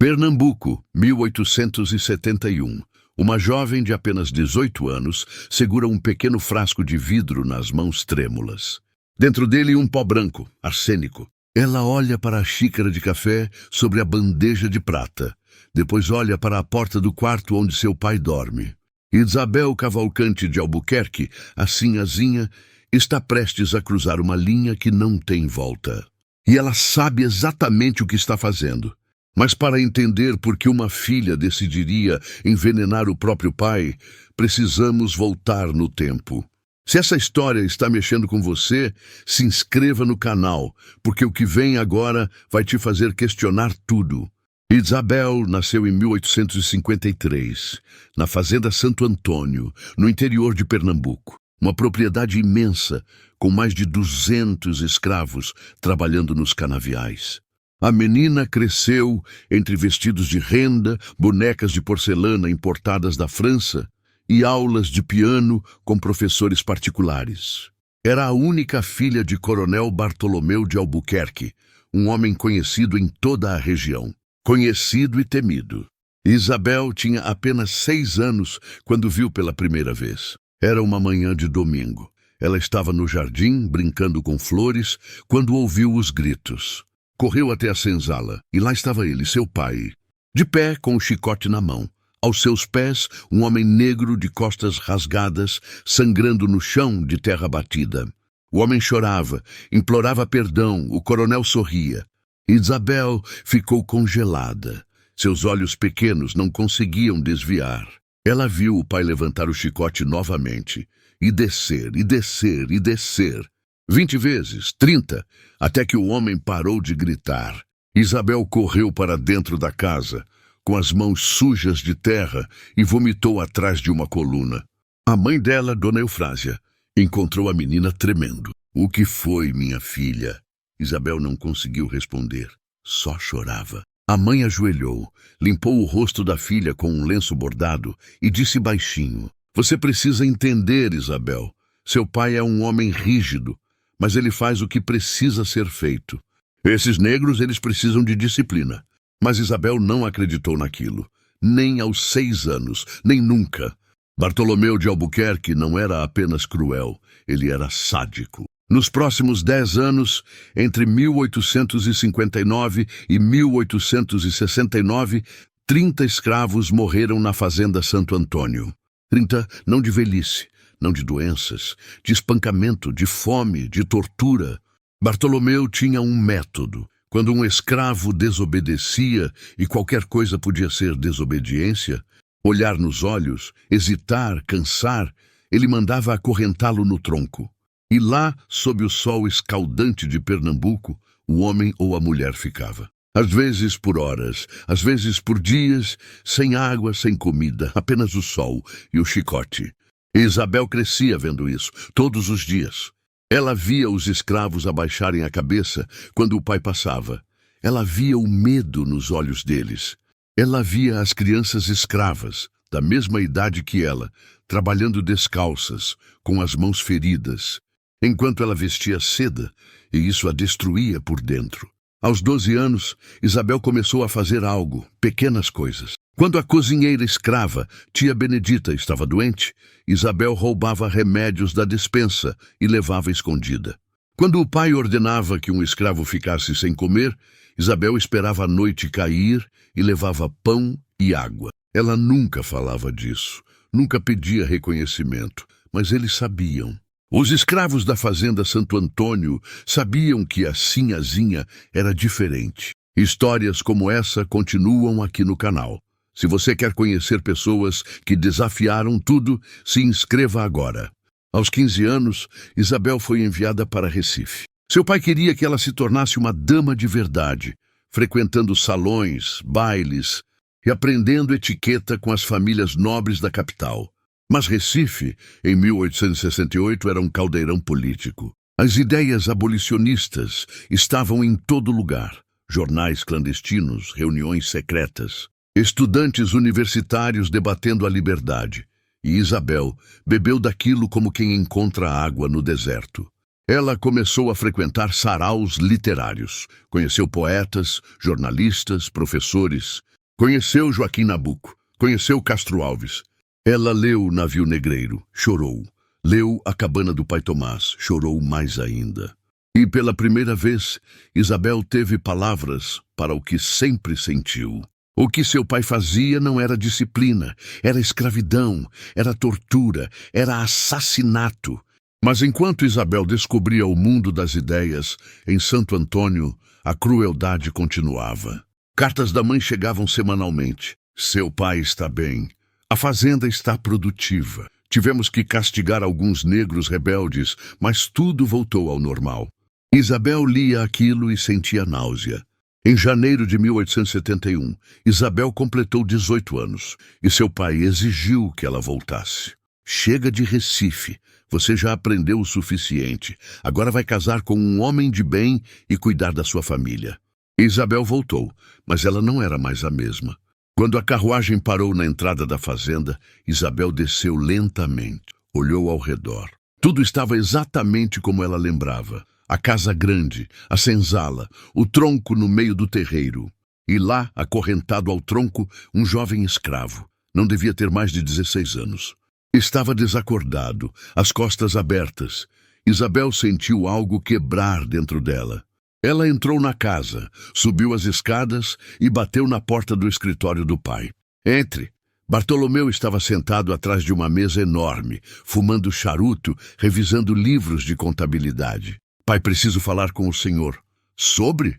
Pernambuco, 1871. Uma jovem de apenas 18 anos segura um pequeno frasco de vidro nas mãos trêmulas. Dentro dele um pó branco, arsênico. Ela olha para a xícara de café sobre a bandeja de prata. Depois olha para a porta do quarto onde seu pai dorme. Isabel Cavalcante de Albuquerque, a sinhazinha, está prestes a cruzar uma linha que não tem volta. E ela sabe exatamente o que está fazendo. Mas para entender por que uma filha decidiria envenenar o próprio pai, precisamos voltar no tempo. Se essa história está mexendo com você, se inscreva no canal, porque o que vem agora vai te fazer questionar tudo. Isabel nasceu em 1853, na fazenda Santo Antônio, no interior de Pernambuco. Uma propriedade imensa, com mais de 200 escravos trabalhando nos canaviais. A menina cresceu entre vestidos de renda, bonecas de porcelana importadas da França e aulas de piano com professores particulares. Era a única filha de Coronel Bartolomeu de Albuquerque, um homem conhecido em toda a região. Conhecido e temido. Isabel tinha apenas 6 anos quando viu pela primeira vez. Era uma manhã de domingo. Ela estava no jardim, brincando com flores, quando ouviu os gritos. Correu até a senzala, e lá estava ele, seu pai, de pé com o chicote na mão. Aos seus pés, um homem negro de costas rasgadas, sangrando no chão de terra batida. O homem chorava, implorava perdão, o coronel sorria. Isabel ficou congelada. Seus olhos pequenos não conseguiam desviar. Ela viu o pai levantar o chicote novamente, e descer, e descer, e descer. 20 vezes, 30, até que o homem parou de gritar. Isabel correu para dentro da casa, com as mãos sujas de terra, e vomitou atrás de uma coluna. A mãe dela, Dona Eufrásia, encontrou a menina tremendo. "O que foi, minha filha?" Isabel não conseguiu responder, só chorava. A mãe ajoelhou, limpou o rosto da filha com um lenço bordado e disse baixinho: "Você precisa entender, Isabel. Seu pai é um homem rígido, mas ele faz o que precisa ser feito. Esses negros, eles precisam de disciplina." Mas Isabel não acreditou naquilo, nem aos 6 anos, nem nunca. Bartolomeu de Albuquerque não era apenas cruel, ele era sádico. Nos próximos 10 anos, entre 1859 e 1869, 30 escravos morreram na fazenda Santo Antônio. 30 não de velhice, não de doenças, de espancamento, de fome, de tortura. Bartolomeu tinha um método. Quando um escravo desobedecia, e qualquer coisa podia ser desobediência, olhar nos olhos, hesitar, cansar, ele mandava acorrentá-lo no tronco. E lá, sob o sol escaldante de Pernambuco, o homem ou a mulher ficava. Às vezes por horas, às vezes por dias, sem água, sem comida, apenas o sol e o chicote. E Isabel crescia vendo isso, todos os dias. Ela via os escravos abaixarem a cabeça quando o pai passava. Ela via o medo nos olhos deles. Ela via as crianças escravas, da mesma idade que ela, trabalhando descalças, com as mãos feridas, enquanto ela vestia seda, e isso a destruía por dentro. Aos 12 anos, Isabel começou a fazer algo, pequenas coisas. Quando a cozinheira escrava, tia Benedita, estava doente, Isabel roubava remédios da despensa e levava escondida. Quando o pai ordenava que um escravo ficasse sem comer, Isabel esperava a noite cair e levava pão e água. Ela nunca falava disso, nunca pedia reconhecimento, mas eles sabiam. Os escravos da fazenda Santo Antônio sabiam que a sinhazinha era diferente. Histórias como essa continuam aqui no canal. Se você quer conhecer pessoas que desafiaram tudo, se inscreva agora. Aos 15 anos, Isabel foi enviada para Recife. Seu pai queria que ela se tornasse uma dama de verdade, frequentando salões, bailes e aprendendo etiqueta com as famílias nobres da capital. Mas Recife, em 1868, era um caldeirão político. As ideias abolicionistas estavam em todo lugar. Jornais clandestinos, reuniões secretas, estudantes universitários debatendo a liberdade. E Isabel bebeu daquilo como quem encontra água no deserto. Ela começou a frequentar saraus literários. Conheceu poetas, jornalistas, professores. Conheceu Joaquim Nabuco, conheceu Castro Alves. Ela leu O Navio Negreiro, chorou. Leu A Cabana do Pai Tomás, chorou mais ainda. E pela primeira vez, Isabel teve palavras para o que sempre sentiu. O que seu pai fazia não era disciplina, era escravidão, era tortura, era assassinato. Mas enquanto Isabel descobria o mundo das ideias, em Santo Antônio, a crueldade continuava. Cartas da mãe chegavam semanalmente. Seu pai está bem. A fazenda está produtiva. Tivemos que castigar alguns negros rebeldes, mas tudo voltou ao normal. Isabel lia aquilo e sentia náusea. Em janeiro de 1871, Isabel completou 18 anos e seu pai exigiu que ela voltasse. Chega de Recife, você já aprendeu o suficiente. Agora vai casar com um homem de bem e cuidar da sua família. Isabel voltou, mas ela não era mais a mesma. Quando a carruagem parou na entrada da fazenda, Isabel desceu lentamente, olhou ao redor. Tudo estava exatamente como ela lembrava. A casa grande, a senzala, o tronco no meio do terreiro. E lá, acorrentado ao tronco, um jovem escravo. Não devia ter mais de 16 anos. Estava desacordado, as costas abertas. Isabel sentiu algo quebrar dentro dela. Ela entrou na casa, subiu as escadas e bateu na porta do escritório do pai. Entre. Bartolomeu estava sentado atrás de uma mesa enorme, fumando charuto, revisando livros de contabilidade. Pai, preciso falar com o senhor. Sobre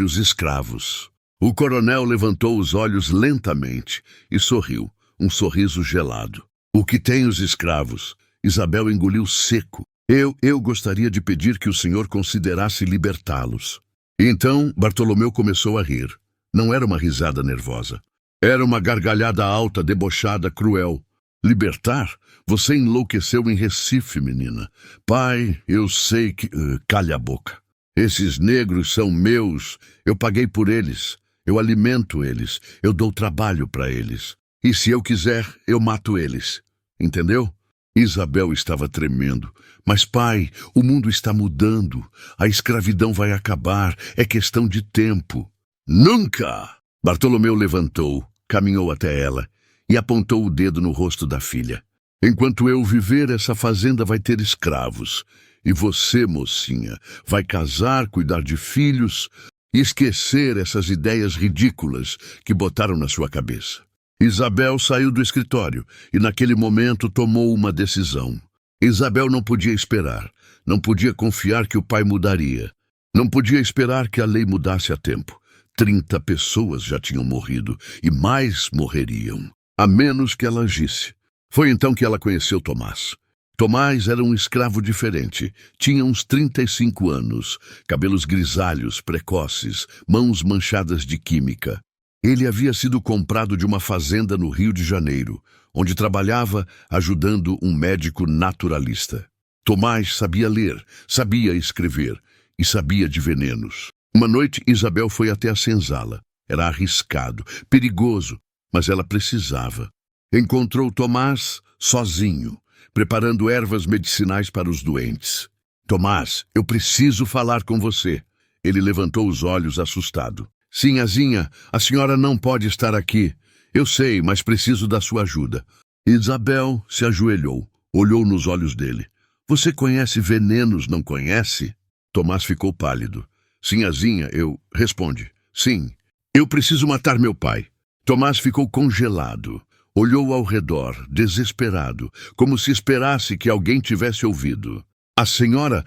os escravos. O coronel levantou os olhos lentamente e sorriu, um sorriso gelado. O que tem os escravos? Isabel engoliu seco. Eu gostaria de pedir que o senhor considerasse libertá-los. Então Bartolomeu começou a rir. Não era uma risada nervosa. Era uma gargalhada alta, debochada, cruel. Libertar? Você enlouqueceu em Recife, menina. Pai, eu sei que... calha a boca. Esses negros são meus. Eu paguei por eles. Eu alimento eles. Eu dou trabalho para eles. E se eu quiser, eu mato eles. Entendeu? Isabel estava tremendo. Mas, pai, o mundo está mudando. A escravidão vai acabar. É questão de tempo. Nunca! Bartolomeu levantou, caminhou até ela e apontou o dedo no rosto da filha. Enquanto eu viver, essa fazenda vai ter escravos. E você, mocinha, vai casar, cuidar de filhos e esquecer essas ideias ridículas que botaram na sua cabeça. Isabel saiu do escritório e naquele momento tomou uma decisão. Isabel não podia esperar, não podia confiar que o pai mudaria. Não podia esperar que a lei mudasse a tempo. 30 pessoas já tinham morrido e mais morreriam, a menos que ela agisse. Foi então que ela conheceu Tomás. Tomás era um escravo diferente. Tinha uns 35 anos, cabelos grisalhos, precoces, mãos manchadas de química. Ele havia sido comprado de uma fazenda no Rio de Janeiro, onde trabalhava ajudando um médico naturalista. Tomás sabia ler, sabia escrever e sabia de venenos. Uma noite, Isabel foi até a senzala. Era arriscado, perigoso, mas ela precisava. Encontrou Tomás sozinho, preparando ervas medicinais para os doentes. Tomás, eu preciso falar com você. Ele levantou os olhos assustado. Sinhazinha, a senhora não pode estar aqui. Eu sei, mas preciso da sua ajuda. Isabel se ajoelhou, olhou nos olhos dele. Você conhece venenos, não conhece? Tomás ficou pálido. Sinhazinha, responde. Sim, eu preciso matar meu pai. Tomás ficou congelado. Olhou ao redor, desesperado, como se esperasse que alguém tivesse ouvido. A senhora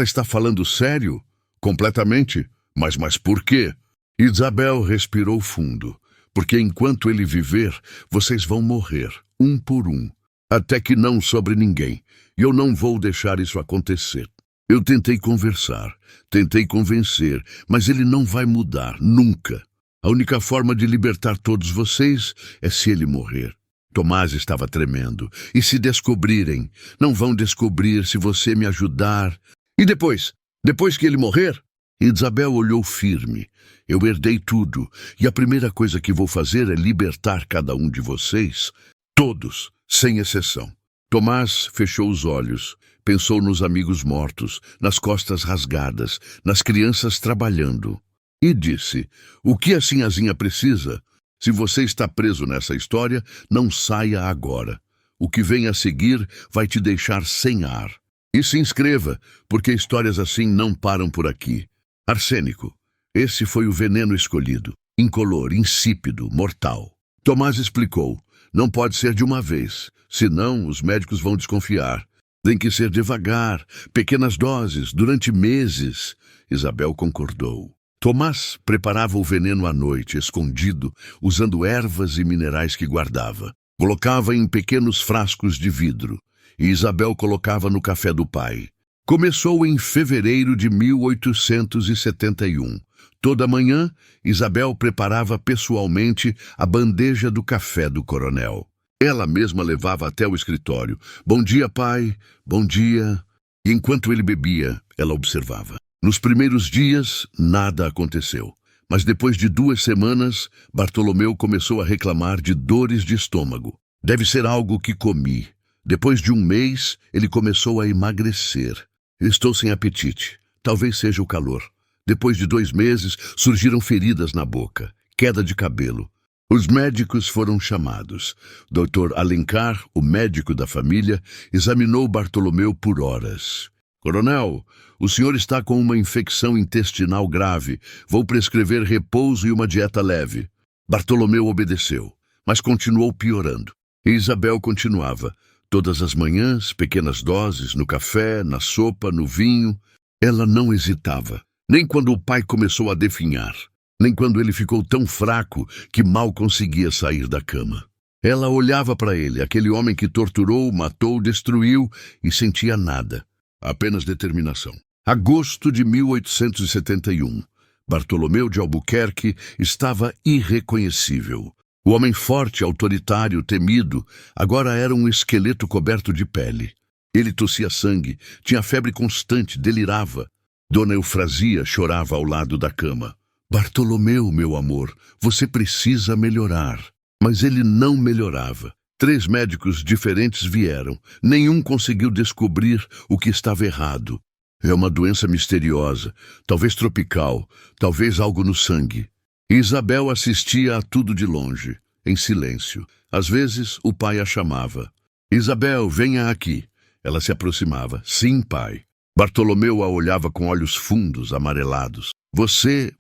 está falando sério? Completamente. Mas por quê? Isabel respirou fundo. Porque enquanto ele viver, vocês vão morrer, um por um. Até que não sobre ninguém. E eu não vou deixar isso acontecer. Eu tentei conversar, tentei convencer, mas ele não vai mudar, nunca. A única forma de libertar todos vocês é se ele morrer. Tomás estava tremendo. E se descobrirem? Não vão descobrir se você me ajudar. E depois? Depois que ele morrer? Isabel olhou firme. Eu herdei tudo, e a primeira coisa que vou fazer é libertar cada um de vocês. Todos, sem exceção. Tomás fechou os olhos. Pensou nos amigos mortos, nas costas rasgadas, nas crianças trabalhando. E disse, o que a sinhazinha precisa? Se você está preso nessa história, não saia agora. O que vem a seguir vai te deixar sem ar. E se inscreva, porque histórias assim não param por aqui. Arsênico. Esse foi o veneno escolhido. Incolor, insípido, mortal. Tomás explicou. Não pode ser de uma vez, senão os médicos vão desconfiar. Tem que ser devagar, pequenas doses, durante meses. Isabel concordou. Tomás preparava o veneno à noite, escondido, usando ervas e minerais que guardava. Colocava em pequenos frascos de vidro, e Isabel colocava no café do pai. Começou em fevereiro de 1871. Toda manhã, Isabel preparava pessoalmente a bandeja do café do coronel. Ela mesma levava até o escritório. Bom dia, pai. Bom dia. E enquanto ele bebia, ela observava. Nos primeiros dias, nada aconteceu. Mas depois de 2 semanas, Bartolomeu começou a reclamar de dores de estômago. Deve ser algo que comi. Depois de 1 mês, ele começou a emagrecer. Estou sem apetite. Talvez seja o calor. Depois de 2 meses, surgiram feridas na boca, queda de cabelo. Os médicos foram chamados. Dr. Alencar, o médico da família, examinou Bartolomeu por horas. Coronel, o senhor está com uma infecção intestinal grave. Vou prescrever repouso e uma dieta leve. Bartolomeu obedeceu, mas continuou piorando. E Isabel continuava. Todas as manhãs, pequenas doses, no café, na sopa, no vinho. Ela não hesitava. Nem quando o pai começou a definhar, nem quando ele ficou tão fraco que mal conseguia sair da cama. Ela olhava para ele, aquele homem que torturou, matou, destruiu, e sentia nada, apenas determinação. Agosto de 1871. Bartolomeu de Albuquerque estava irreconhecível. O homem forte, autoritário, temido, agora era um esqueleto coberto de pele. Ele tossia sangue, tinha febre constante, delirava. Dona Eufrasia chorava ao lado da cama. Bartolomeu, meu amor, você precisa melhorar. Mas ele não melhorava. 3 médicos diferentes vieram. Nenhum conseguiu descobrir o que estava errado. É uma doença misteriosa, talvez tropical, talvez algo no sangue. Isabel assistia a tudo de longe, em silêncio. Às vezes, o pai a chamava. Isabel, venha aqui. Ela se aproximava. Sim, pai. Bartolomeu a olhava com olhos fundos, amarelados. Você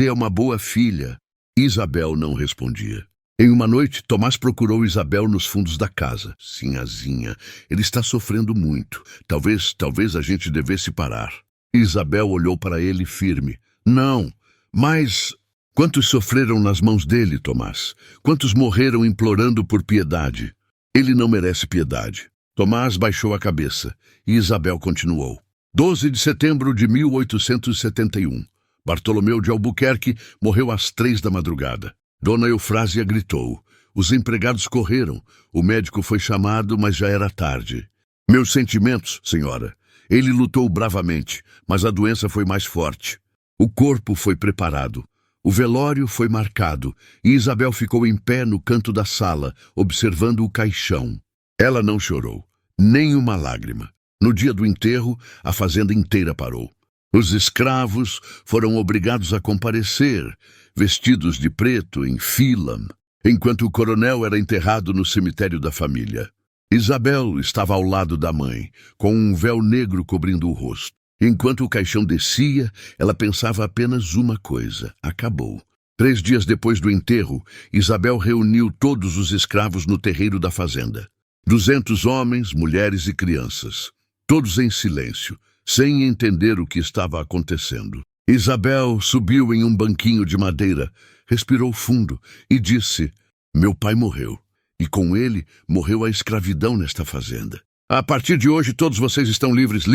é uma boa filha. Isabel não respondia. Em uma noite, Tomás procurou Isabel nos fundos da casa. Sinhazinha, ele está sofrendo muito. Talvez a gente devesse parar. Isabel olhou para ele firme. Não, mas... Quantos sofreram nas mãos dele, Tomás? Quantos morreram implorando por piedade? Ele não merece piedade. Tomás baixou a cabeça e Isabel continuou. 12 de setembro de 1871. Bartolomeu de Albuquerque morreu às 3 da madrugada. Dona Eufrásia gritou. Os empregados correram. O médico foi chamado, mas já era tarde. Meus sentimentos, senhora. Ele lutou bravamente, mas a doença foi mais forte. O corpo foi preparado. O velório foi marcado e Isabel ficou em pé no canto da sala, observando o caixão. Ela não chorou, nem uma lágrima. No dia do enterro, a fazenda inteira parou. Os escravos foram obrigados a comparecer, vestidos de preto, em fila, enquanto o coronel era enterrado no cemitério da família. Isabel estava ao lado da mãe, com um véu negro cobrindo o rosto. Enquanto o caixão descia, ela pensava apenas uma coisa: acabou. 3 dias depois do enterro, Isabel reuniu todos os escravos no terreiro da fazenda. 200 homens, mulheres e crianças. Todos em silêncio, sem entender o que estava acontecendo. Isabel subiu em um banquinho de madeira, respirou fundo e disse: meu pai morreu, e com ele morreu a escravidão nesta fazenda. A partir de hoje todos vocês estão livres.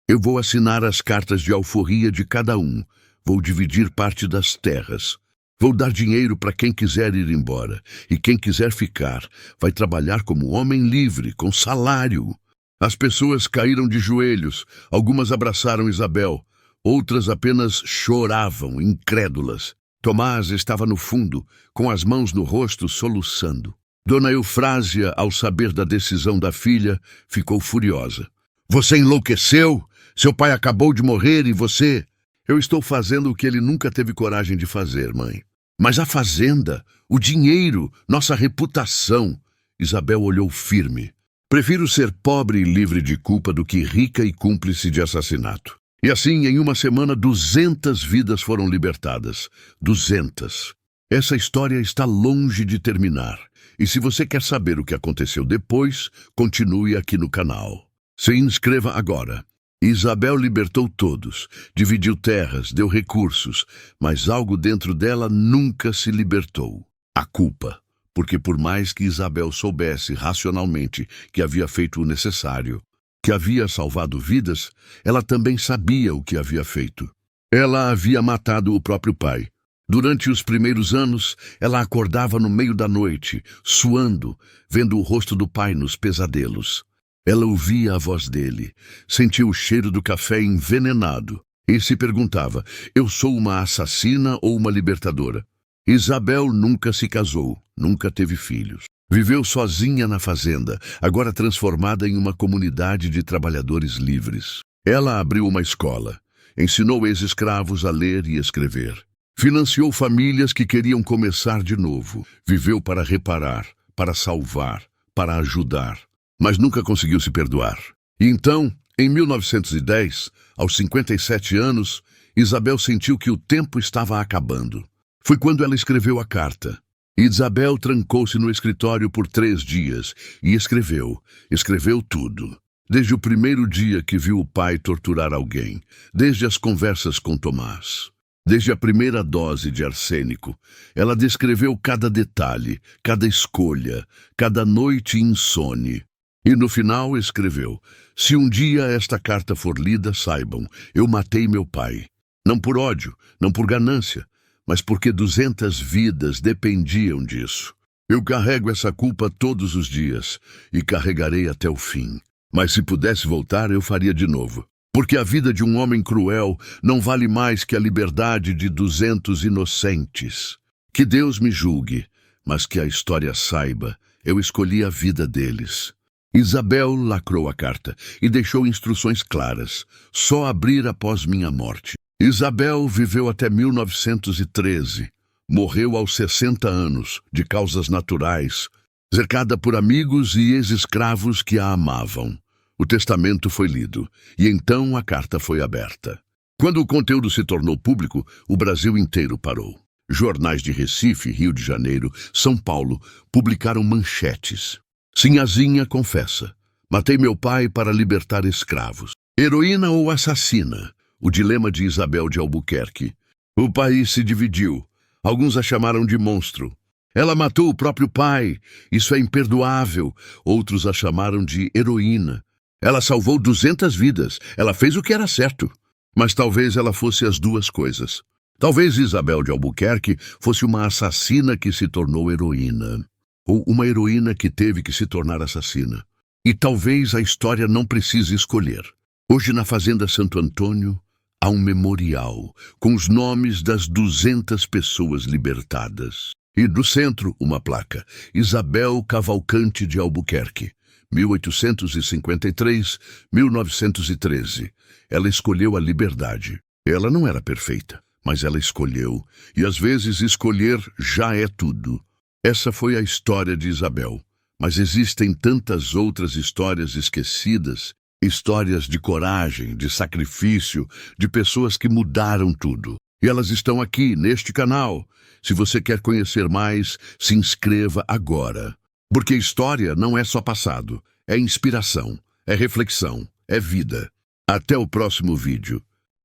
Eu vou assinar as cartas de alforria de cada um. Vou dividir parte das terras. Vou dar dinheiro para quem quiser ir embora. E quem quiser ficar, vai trabalhar como homem livre, com salário. As pessoas caíram de joelhos. Algumas abraçaram Isabel. Outras apenas choravam, incrédulas. Tomás estava no fundo, com as mãos no rosto, soluçando. Dona Eufrásia, ao saber da decisão da filha, ficou furiosa. Você enlouqueceu? Seu pai acabou de morrer e você... Eu estou fazendo o que ele nunca teve coragem de fazer, mãe. Mas a fazenda, o dinheiro, nossa reputação. Isabel olhou firme. Prefiro ser pobre e livre de culpa do que rica e cúmplice de assassinato. E assim, em uma semana, 200 vidas foram libertadas. 200. Essa história está longe de terminar. E se você quer saber o que aconteceu depois, continue aqui no canal. Se inscreva agora. Isabel libertou todos, dividiu terras, deu recursos, mas algo dentro dela nunca se libertou. A culpa. Porque por mais que Isabel soubesse racionalmente que havia feito o necessário, que havia salvado vidas, ela também sabia o que havia feito. Ela havia matado o próprio pai. Durante os primeiros anos, ela acordava no meio da noite, suando, vendo o rosto do pai nos pesadelos. Ela ouvia a voz dele, sentia o cheiro do café envenenado e se perguntava: eu sou uma assassina ou uma libertadora? Isabel nunca se casou, nunca teve filhos. Viveu sozinha na fazenda, agora transformada em uma comunidade de trabalhadores livres. Ela abriu uma escola, ensinou ex-escravos a ler e escrever. Financiou famílias que queriam começar de novo. Viveu para reparar, para salvar, para ajudar. Mas nunca conseguiu se perdoar. E então, em 1910, aos 57 anos, Isabel sentiu que o tempo estava acabando. Foi quando ela escreveu a carta. Isabel trancou-se no escritório por 3 dias e escreveu tudo. Desde o primeiro dia que viu o pai torturar alguém, desde as conversas com Tomás, desde a primeira dose de arsênico, ela descreveu cada detalhe, cada escolha, cada noite insone. E no final escreveu: se um dia esta carta for lida, saibam, eu matei meu pai. Não por ódio, não por ganância, mas porque 200 vidas dependiam disso. Eu carrego essa culpa todos os dias e carregarei até o fim. Mas se pudesse voltar, eu faria de novo. Porque a vida de um homem cruel não vale mais que a liberdade de 200 inocentes. Que Deus me julgue, mas que a história saiba, eu escolhi a vida deles. Isabel lacrou a carta e deixou instruções claras: só abrir após minha morte. Isabel viveu até 1913. Morreu aos 60 anos, de causas naturais, cercada por amigos e ex-escravos que a amavam. O testamento foi lido, e então a carta foi aberta. Quando o conteúdo se tornou público, o Brasil inteiro parou. Jornais de Recife, Rio de Janeiro, São Paulo publicaram manchetes. Sinhazinha confessa: matei meu pai para libertar escravos. Heroína ou assassina? O dilema de Isabel de Albuquerque. O país se dividiu. Alguns a chamaram de monstro. Ela matou o próprio pai. Isso é imperdoável. Outros a chamaram de heroína. Ela salvou 200 vidas. Ela fez o que era certo. Mas talvez ela fosse as duas coisas. Talvez Isabel de Albuquerque fosse uma assassina que se tornou heroína. Ou uma heroína que teve que se tornar assassina. E talvez a história não precise escolher. Hoje, na Fazenda Santo Antônio, há um memorial com os nomes das 200 pessoas libertadas. E no centro, uma placa: Isabel Cavalcante de Albuquerque, 1853-1913. Ela escolheu a liberdade. Ela não era perfeita, mas ela escolheu. E às vezes escolher já é tudo. Essa foi a história de Isabel. Mas existem tantas outras histórias esquecidas. Histórias de coragem, de sacrifício, de pessoas que mudaram tudo. E elas estão aqui, neste canal. Se você quer conhecer mais, se inscreva agora. Porque história não é só passado, é inspiração, é reflexão, é vida. Até o próximo vídeo.